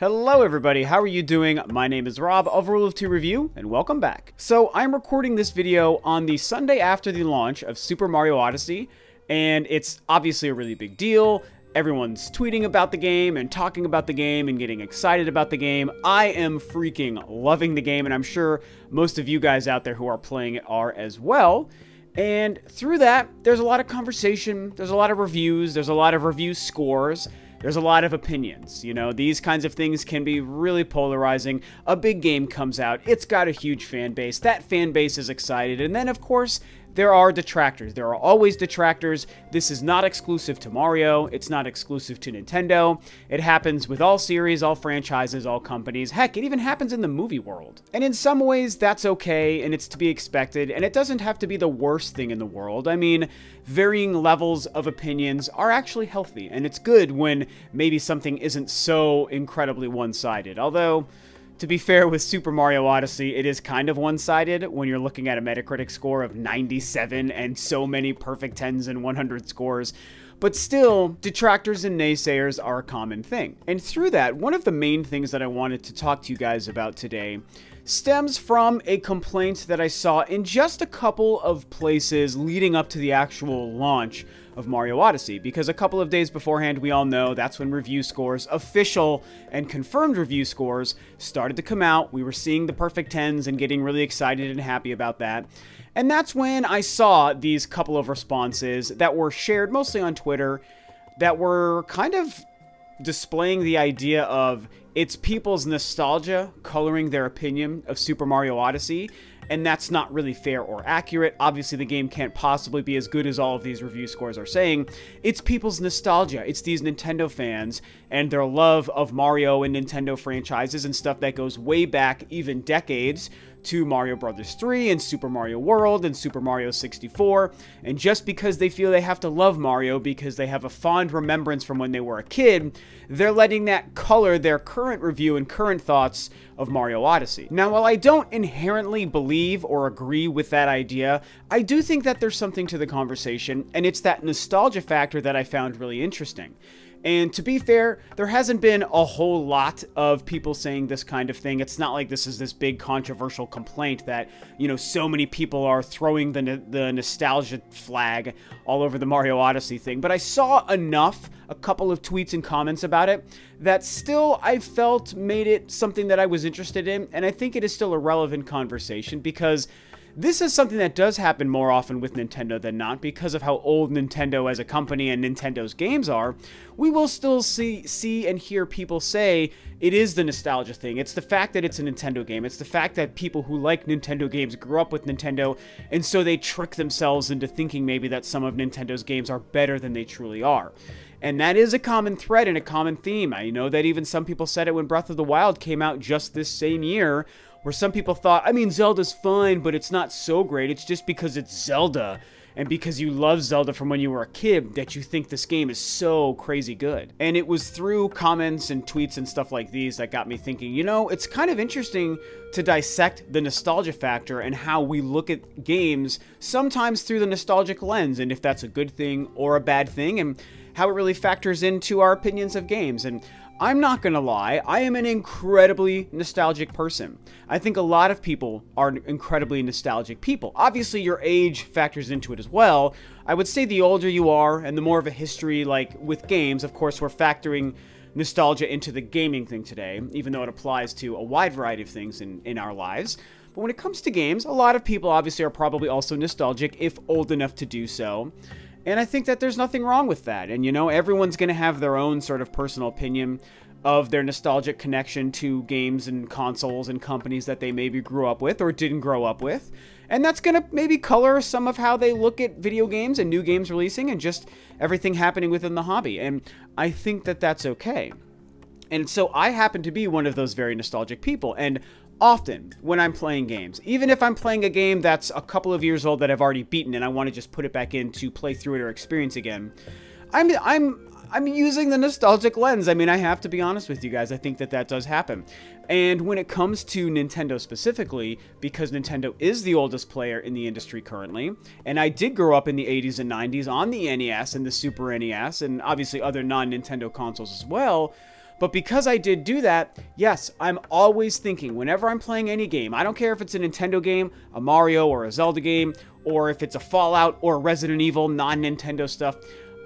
Hello everybody, how are you doing? My name is Rob of Rule of Two Review, and welcome back. So I'm recording this video on the Sunday after the launch of Super Mario Odyssey, and it's obviously a really big deal. Everyone's tweeting about the game and talking about the game and getting excited about the game. I am freaking loving the game, and I'm sure most of you guys out there who are playing it are as well. And through that, there's a lot of conversation, there's a lot of reviews, there's a lot of review scores. There's a lot of opinions. You know, these kinds of things can be really polarizing. A big game comes out, it's got a huge fan base. That fan base is excited. And then, of course, there are detractors. There are always detractors. This is not exclusive to Mario. It's not exclusive to Nintendo. It happens with all series, all franchises, all companies. Heck, it even happens in the movie world. And in some ways, that's okay, and it's to be expected, and it doesn't have to be the worst thing in the world. I mean, varying levels of opinions are actually healthy, and it's good when maybe something isn't so incredibly one-sided. Although, to be fair with Super Mario Odyssey, it is kind of one-sided when you're looking at a Metacritic score of 97 and so many perfect 10s and 100 scores. But still, detractors and naysayers are a common thing. And through that, one of the main things that I wanted to talk to you guys about today stems from a complaint that I saw in just a couple of places leading up to the actual launch of Mario Odyssey, because a couple of days beforehand, we all know that's when review scores, official and confirmed review scores, started to come out. We were seeing the perfect 10s and getting really excited and happy about that. And that's when I saw these couple of responses that were shared mostly on Twitter that were kind of displaying the idea of it's people's nostalgia coloring their opinion of Super Mario Odyssey, and that's not really fair or accurate. Obviously, the game can't possibly be as good as all of these review scores are saying. It's people's nostalgia. It's these Nintendo fans and their love of Mario and Nintendo franchises and stuff that goes way back, even decades, to Mario Bros. 3 and Super Mario World and Super Mario 64. And just because they feel they have to love Mario because they have a fond remembrance from when they were a kid, they're letting that color their current review and current thoughts of Mario Odyssey. Now, while I don't inherently believe or agree with that idea, I do think that there's something to the conversation, and it's that nostalgia factor that I found really interesting. And to be fair, there hasn't been a whole lot of people saying this kind of thing. It's not like this is this big controversial complaint that, you know, so many people are throwing the nostalgia flag all over the Mario Odyssey thing. But I saw enough, a couple of tweets and comments about it, that still I felt made it something that I was interested in. And I think it is still a relevant conversation because this is something that does happen more often with Nintendo than not. Because of how old Nintendo as a company and Nintendo's games are, we will still see and hear people say it is the nostalgia thing. It's the fact that it's a Nintendo game. It's the fact that people who like Nintendo games grew up with Nintendo, and so they trick themselves into thinking maybe that some of Nintendo's games are better than they truly are. And that is a common thread and a common theme. I know that even some people said it when Breath of the Wild came out just this same year, where some people thought, I mean, Zelda's fine, but it's not so great. It's just because it's Zelda, and because you love Zelda from when you were a kid, that you think this game is so crazy good. And it was through comments and tweets and stuff like these that got me thinking, you know, it's kind of interesting to dissect the nostalgia factor and how we look at games sometimes through the nostalgic lens, and if that's a good thing or a bad thing, and how it really factors into our opinions of games. And I'm not gonna lie, I am an incredibly nostalgic person. I think a lot of people are incredibly nostalgic people. Obviously, your age factors into it as well. I would say the older you are and the more of a history, like with games, of course, we're factoring nostalgia into the gaming thing today, even though it applies to a wide variety of things in our lives. But when it comes to games, a lot of people obviously are probably also nostalgic if old enough to do so. And I think that there's nothing wrong with that. And, you know, everyone's going to have their own sort of personal opinion of their nostalgic connection to games and consoles and companies that they maybe grew up with or didn't grow up with. And that's going to maybe color some of how they look at video games and new games releasing and just everything happening within the hobby. And I think that that's okay. And so I happen to be one of those very nostalgic people. And often when I'm playing games, even if I'm playing a game that's a couple of years old that I've already beaten and I want to just put it back in to play through it or experience again, I'm using the nostalgic lens. I mean, I have to be honest with you guys. I think that that does happen. And when it comes to Nintendo specifically, because Nintendo is the oldest player in the industry currently, and I did grow up in the 80s and 90s on the NES and the Super NES, and obviously other non-Nintendo consoles as well, But because I did do that, yes, I'm always thinking, whenever I'm playing any game, I don't care if it's a Nintendo game, a Mario or a Zelda game, or if it's a Fallout or a Resident Evil, non-Nintendo stuff,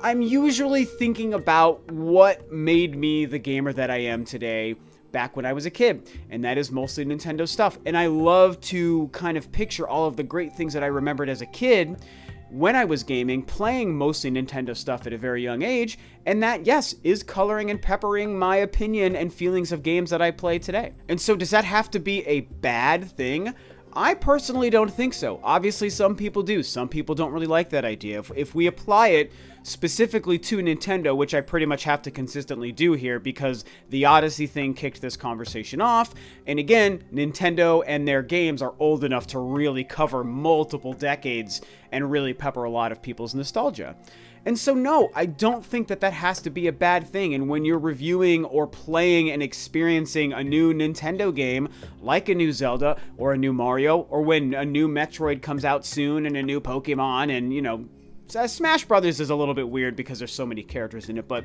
I'm usually thinking about what made me the gamer that I am today back when I was a kid, and that is mostly Nintendo stuff. And I love to kind of picture all of the great things that I remembered as a kid when I was gaming, playing mostly Nintendo stuff at a very young age, and that, yes, is coloring and peppering my opinion and feelings of games that I play today. And so does that have to be a bad thing? I personally don't think so. Obviously, some people do. Some people don't really like that idea. If we apply it specifically to Nintendo, which I pretty much have to consistently do here because the Odyssey thing kicked this conversation off, and again, Nintendo and their games are old enough to really cover multiple decades and really pepper a lot of people's nostalgia. And so no, I don't think that that has to be a bad thing. And when you're reviewing or playing and experiencing a new Nintendo game, like a new Zelda or a new Mario, or when a new Metroid comes out soon and a new Pokemon, and, you know, Smash Brothers is a little bit weird because there's so many characters in it, but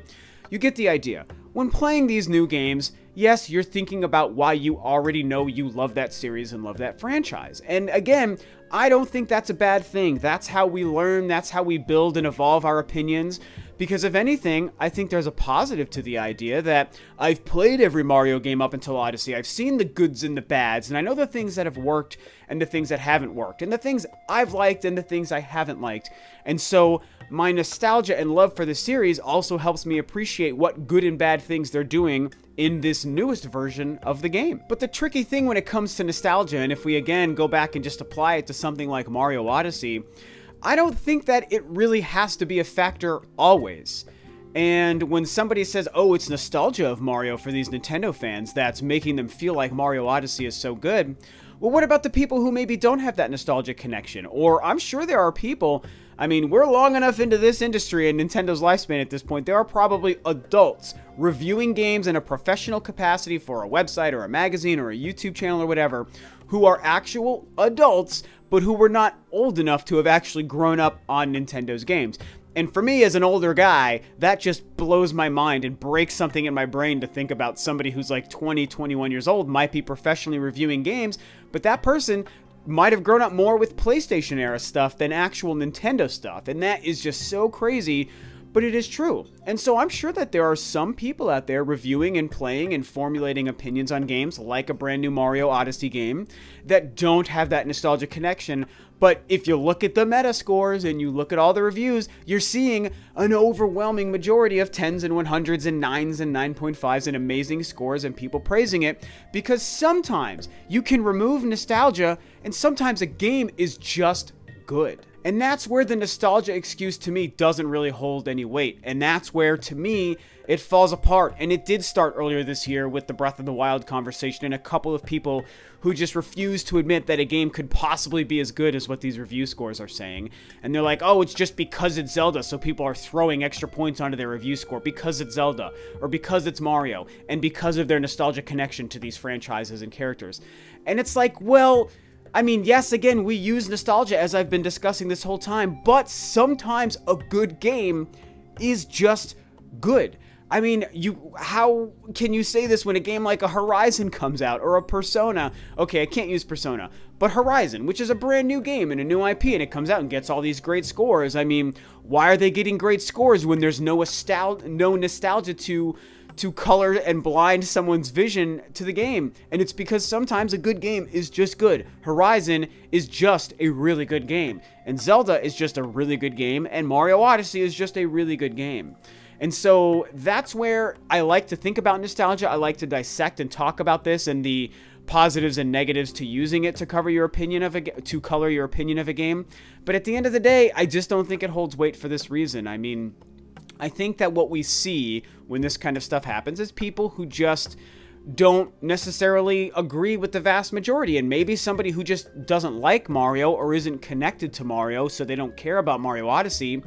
you get the idea. When playing these new games, yes, you're thinking about why you already know you love that series and love that franchise. And again, I don't think that's a bad thing. That's how we learn, that's how we build and evolve our opinions. Because if anything, I think there's a positive to the idea that I've played every Mario game up until Odyssey. I've seen the goods and the bads, and I know the things that have worked and the things that haven't worked, and the things I've liked and the things I haven't liked. And so my nostalgia and love for the series also helps me appreciate what good and bad things they're doing in this newest version of the game. But the tricky thing when it comes to nostalgia, and if we again go back and just apply it to something like Mario Odyssey, I don't think that it really has to be a factor always. And when somebody says, oh, it's nostalgia of Mario for these Nintendo fans that's making them feel like Mario Odyssey is so good, well, what about the people who maybe don't have that nostalgic connection? Or I'm sure there are people, I mean, we're long enough into this industry and Nintendo's lifespan at this point, there are probably adults reviewing games in a professional capacity for a website or a magazine or a YouTube channel or whatever, who are actual adults, but who were not old enough to have actually grown up on Nintendo's games. And for me, as an older guy, that just blows my mind and breaks something in my brain to think about somebody who's like 20, 21 years old might be professionally reviewing games, but that person might have grown up more with PlayStation era stuff than actual Nintendo stuff. And that is just so crazy, but it is true. And so I'm sure that there are some people out there reviewing and playing and formulating opinions on games like a brand new Mario Odyssey game that don't have that nostalgic connection. But if you look at the meta scores and you look at all the reviews, you're seeing an overwhelming majority of 10s and 100s and 9s and 9.5s and amazing scores and people praising it, because sometimes you can remove nostalgia and sometimes a game is just good. And that's where the nostalgia excuse to me doesn't really hold any weight. And that's where, to me, it falls apart. And it did start earlier this year with the Breath of the Wild conversation and a couple of people who just refused to admit that a game could possibly be as good as what these review scores are saying. And they're like, oh, it's just because it's Zelda, so people are throwing extra points onto their review score because it's Zelda, or because it's Mario, and because of their nostalgic connection to these franchises and characters. And it's like, well, I mean, yes, again, we use nostalgia as I've been discussing this whole time, but sometimes a good game is just good. I mean, how can you say this when a game like a Horizon comes out or a Persona? Okay, I can't use Persona, but Horizon, which is a brand new game and a new IP, and it comes out and gets all these great scores. I mean, why are they getting great scores when there's no nostalgia to color and blind someone's vision to the game? And it's because sometimes a good game is just good. Horizon is just a really good game, and Zelda is just a really good game, and Mario Odyssey is just a really good game. And so that's where I like to think about nostalgia. I like to dissect and talk about this and the positives and negatives to using it to cover your opinion of to color your opinion of a game. But at the end of the day, I just don't think it holds weight for this reason. I mean, I think that what we see when this kind of stuff happens is people who just don't necessarily agree with the vast majority. And maybe somebody who just doesn't like Mario or isn't connected to Mario, so they don't care about Mario Odyssey,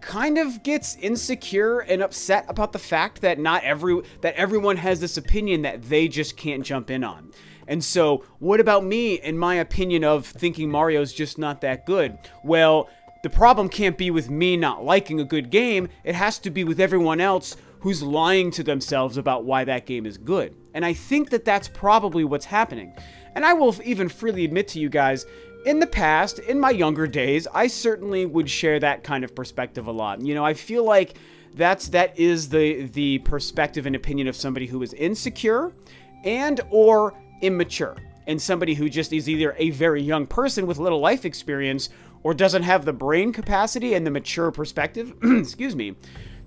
kind of gets insecure and upset about the fact that everyone has this opinion that they just can't jump in on. And so, what about me and my opinion of thinking Mario's just not that good? Well, the problem can't be with me not liking a good game. It has to be with everyone else who's lying to themselves about why that game is good. And I think that that's probably what's happening. And I will even freely admit to you guys, in the past, in my younger days, I certainly would share that kind of perspective a lot. You know, I feel like that is the perspective and opinion of somebody who is insecure and or immature, and somebody who just is either a very young person with little life experience or doesn't have the brain capacity and the mature perspective, excuse me,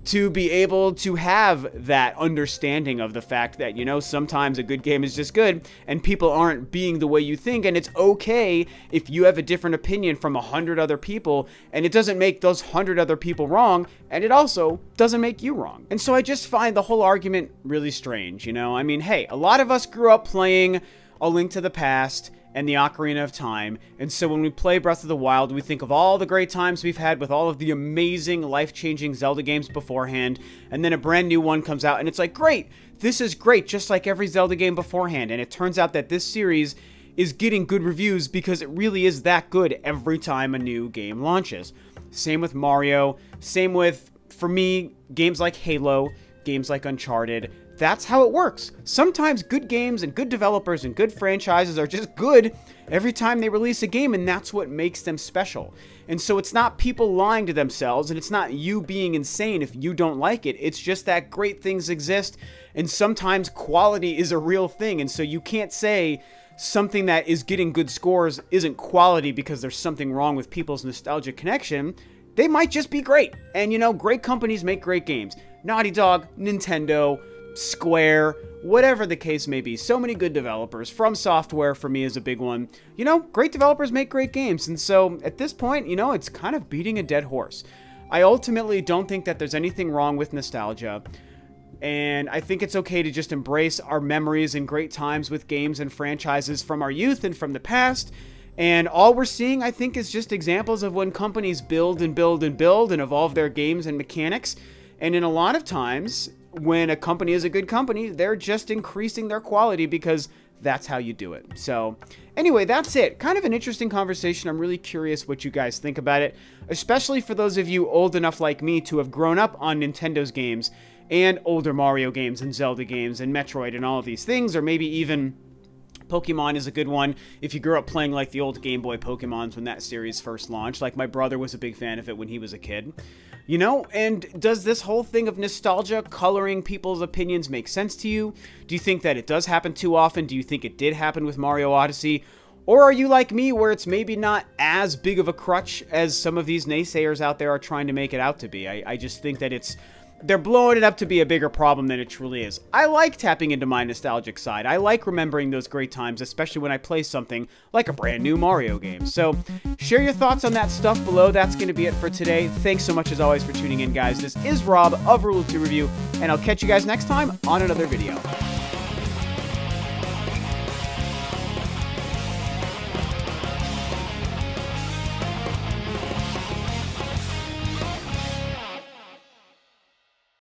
to be able to have that understanding of the fact that, you know, sometimes a good game is just good and people aren't being the way you think, and it's okay if you have a different opinion from 100 other people, and it doesn't make those 100 other people wrong, and it also doesn't make you wrong. And so I just find the whole argument really strange, you know? I mean, hey, a lot of us grew up playing A Link to the Past and the Ocarina of Time, and so when we play Breath of the Wild, we think of all the great times we've had with all of the amazing, life-changing Zelda games beforehand, and then a brand new one comes out, and it's like, great, this is great, just like every Zelda game beforehand, and it turns out that this series is getting good reviews because it really is that good every time a new game launches. Same with Mario, same with, for me, games like Halo, games like Uncharted. That's how it works. Sometimes good games and good developers and good franchises are just good every time they release a game, and that's what makes them special. And so it's not people lying to themselves, and it's not you being insane if you don't like it. It's just that great things exist, and sometimes quality is a real thing, and so you can't say something that is getting good scores isn't quality because there's something wrong with people's nostalgic connection. They might just be great. And, you know, great companies make great games. Naughty Dog, Nintendo, Square, whatever the case may be. So many good developers. From Software, for me, is a big one. You know, great developers make great games. And so, at this point, you know, it's kind of beating a dead horse. I ultimately don't think that there's anything wrong with nostalgia. And I think it's okay to just embrace our memories and great times with games and franchises from our youth and from the past. And all we're seeing, I think, is just examples of when companies build and build and build and evolve their games and mechanics. And in a lot of times, when a company is a good company, they're just increasing their quality because that's how you do it. So anyway, that's it. Kind of an interesting conversation. I'm really curious what you guys think about it, especially for those of you old enough like me to have grown up on Nintendo's games and older Mario games and Zelda games and Metroid and all of these things, or maybe even Pokemon is a good one if you grew up playing like the old Game Boy Pokemons when that series first launched. Like my brother was a big fan of it when he was a kid. You know, and does this whole thing of nostalgia coloring people's opinions make sense to you? Do you think that it does happen too often? Do you think it did happen with Mario Odyssey? Or are you like me where it's maybe not as big of a crutch as some of these naysayers out there are trying to make it out to be? I just think that they're blowing it up to be a bigger problem than it truly is. I like tapping into my nostalgic side. I like remembering those great times, especially when I play something like a brand new Mario game. So share your thoughts on that stuff below. That's going to be it for today. Thanks so much as always for tuning in, guys. This is Rob of Rule of Two Review, and I'll catch you guys next time on another video.